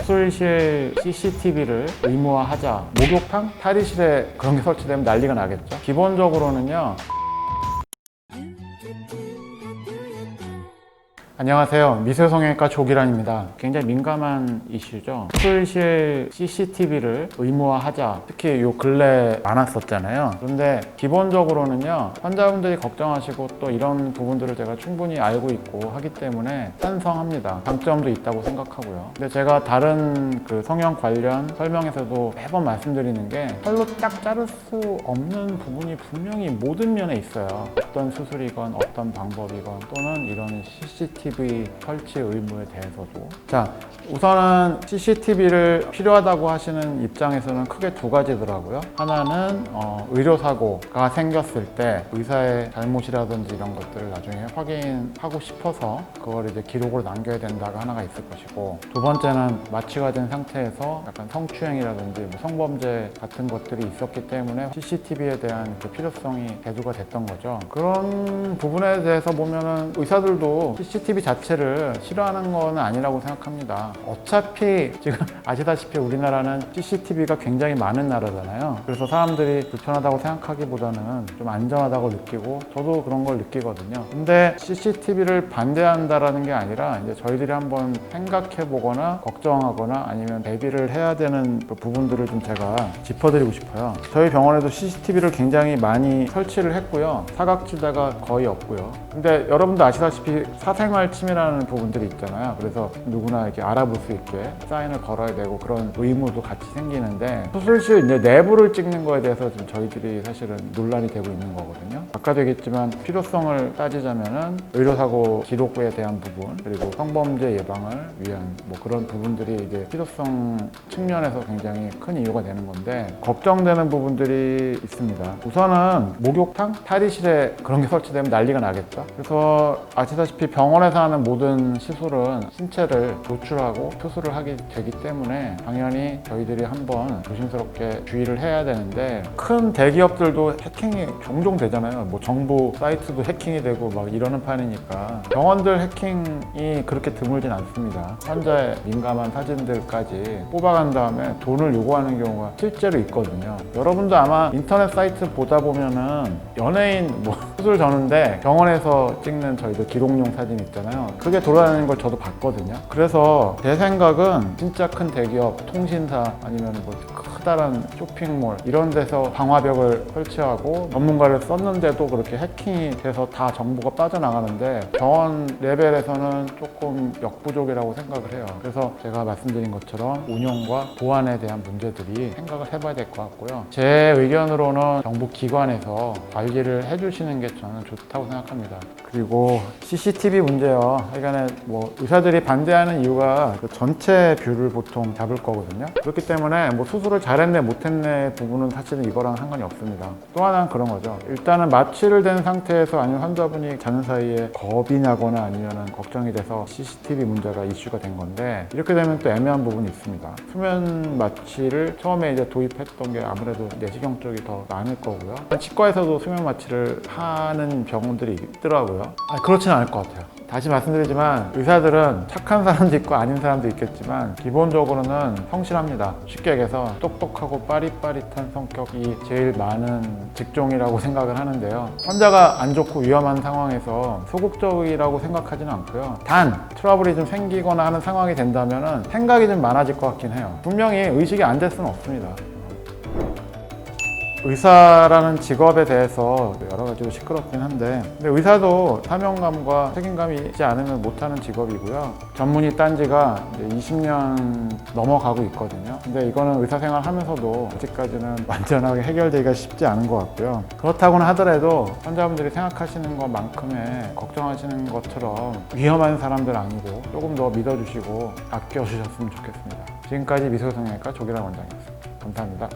수술실 CCTV를 의무화하자. 목욕탕? 탈의실에 그런 게 설치되면 난리가 나겠죠. 기본적으로는요. 안녕하세요. 미술성형외과 조기란입니다. 굉장히 민감한 이슈죠. 수술실 CCTV를 의무화하자. 특히 요 근래 많았었잖아요. 그런데 기본적으로는요, 환자분들이 걱정하시고 또 이런 부분들을 제가 충분히 알고 있고 하기 때문에 찬성합니다. 장점도 있다고 생각하고요. 근데 제가 다른 그 성형 관련 설명에서도 매번 말씀드리는 게 칼로 딱 자를 수 없는 부분이 분명히 모든 면에 있어요. 어떤 수술이건 어떤 방법이건 또는 이런 CCTV 설치 의무에 대해서도. 자, 우선은 CCTV를 필요하다고 하시는 입장에서는 크게 두 가지더라고요. 하나는 의료사고가 생겼을 때 의사의 잘못이라든지 이런 것들을 나중에 확인하고 싶어서 그걸 이제 기록으로 남겨야 된다가 하나가 있을 것이고, 두 번째는 마취가 된 상태에서 약간 성추행이라든지 뭐 성범죄 같은 것들이 있었기 때문에 CCTV에 대한 그 필요성이 대두가 됐던 거죠. 그런 부분에 대해서 보면은 의사들도 CCTV 자체를 싫어하는 건 아니라고 생각합니다. 어차피 지금 아시다시피 우리나라는 CCTV가 굉장히 많은 나라잖아요. 그래서 사람들이 불편하다고 생각하기보다는 좀 안전하다고 느끼고, 저도 그런 걸 느끼거든요. 근데 CCTV를 반대한다라는 게 아니라 이제 저희들이 한번 생각해 보거나 걱정하거나 아니면 대비를 해야 되는 그 부분들을 좀 제가 짚어드리고 싶어요. 저희 병원에도 CCTV를 굉장히 많이 설치를 했고요. 사각지대가 거의 없고요. 근데 여러분도 아시다시피 사생활 침해라는 부분들이 있잖아요. 그래서 누구나 이렇게 알아볼 수 있게 사인을 걸어야 되고 그런 의무도 같이 생기는데, 수술실 이제 내부를 찍는 거에 대해서 좀 저희들이 사실은 논란이 되고 있는 거거든요. 아까도 얘기했지만 필요성을 따지자면은 의료사고 기록부에 대한 부분, 그리고 성범죄 예방을 위한 뭐 그런 부분들이 이제 필요성 측면에서 굉장히 큰 이유가 되는 건데, 걱정되는 부분들이 있습니다. 우선은 목욕탕? 탈의실에 그런 게 설치되면 난리가 나겠죠. 그래서 아시다시피 병원에서 하는 모든 시술은 신체를 노출하고 수술을 하게 되기 때문에 당연히 저희들이 한번 조심스럽게 주의를 해야 되는데, 큰 대기업들도 해킹이 종종 되잖아요. 뭐 정부 사이트도 해킹이 되고 막 이러는 판이니까 병원들 해킹이 그렇게 드물진 않습니다. 환자의 민감한 사진들까지 뽑아간 다음에 돈을 요구하는 경우가 실제로 있거든요. 여러분도 아마 인터넷 사이트 보다 보면은 연예인 뭐 수술 전인데 병원에서 찍는 저희들 기록용 사진 있잖아요. 그게 돌아다니는 걸 저도 봤거든요. 그래서 제 생각은 진짜 큰 대기업, 통신사 아니면 뭐 크다란 쇼핑몰 이런 데서 방화벽을 설치하고 전문가를 썼는데도 그렇게 해킹이 돼서 다 정보가 빠져나가는데, 병원 레벨에서는 조금 역부족이라고 생각을 해요. 그래서 제가 말씀드린 것처럼 운영과 보안에 대한 문제들이 생각을 해봐야 될 것 같고요. 제 의견으로는 정부 기관에서 관리를 해주시는 게 저는 좋다고 생각합니다. 그리고 CCTV 문제요. 그러니까 뭐 의사들이 반대하는 이유가 그 전체 뷰를 보통 잡을 거거든요. 그렇기 때문에 뭐 수술을 잘했네 못했네 부분은 사실은 이거랑 상관이 없습니다. 또 하나는 그런 거죠. 일단은 마취를 된 상태에서 아니면 환자분이 자는 사이에 겁이 나거나 아니면 걱정이 돼서 CCTV 문제가 이슈가 된 건데, 이렇게 되면 또 애매한 부분이 있습니다. 수면 마취를 처음에 이제 도입했던 게 아무래도 내시경 쪽이 더 많을 거고요. 치과에서도 수면 마취를 하는 병원들이 있더라고요. 그렇지는 않을 것 같아요. 다시 말씀드리지만 의사들은 착한 사람도 있고 아닌 사람도 있겠지만 기본적으로는 성실합니다. 쉽게 얘기해서 똑똑하고 빠릿빠릿한 성격이 제일 많은 직종이라고 생각을 하는데요. 환자가 안 좋고 위험한 상황에서 소극적이라고 생각하지는 않고요. 단 트러블이 좀 생기거나 하는 상황이 된다면 생각이 좀 많아질 것 같긴 해요. 분명히 의식이 안 될 수는 없습니다. 의사라는 직업에 대해서 여러 가지로 시끄럽긴 한데, 근데 의사도 사명감과 책임감이 있지 않으면 못하는 직업이고요. 전문의 딴 지가 이제 20년 넘어가고 있거든요. 근데 이거는 의사생활 하면서도 아직까지는 완전하게 해결되기가 쉽지 않은 것 같고요. 그렇다고는 하더라도 환자분들이 생각하시는 것만큼의 걱정하시는 것처럼 위험한 사람들 아니고 조금 더 믿어주시고 아껴주셨으면 좋겠습니다. 지금까지 미술성형외과 조기란 원장이었습니다. 감사합니다.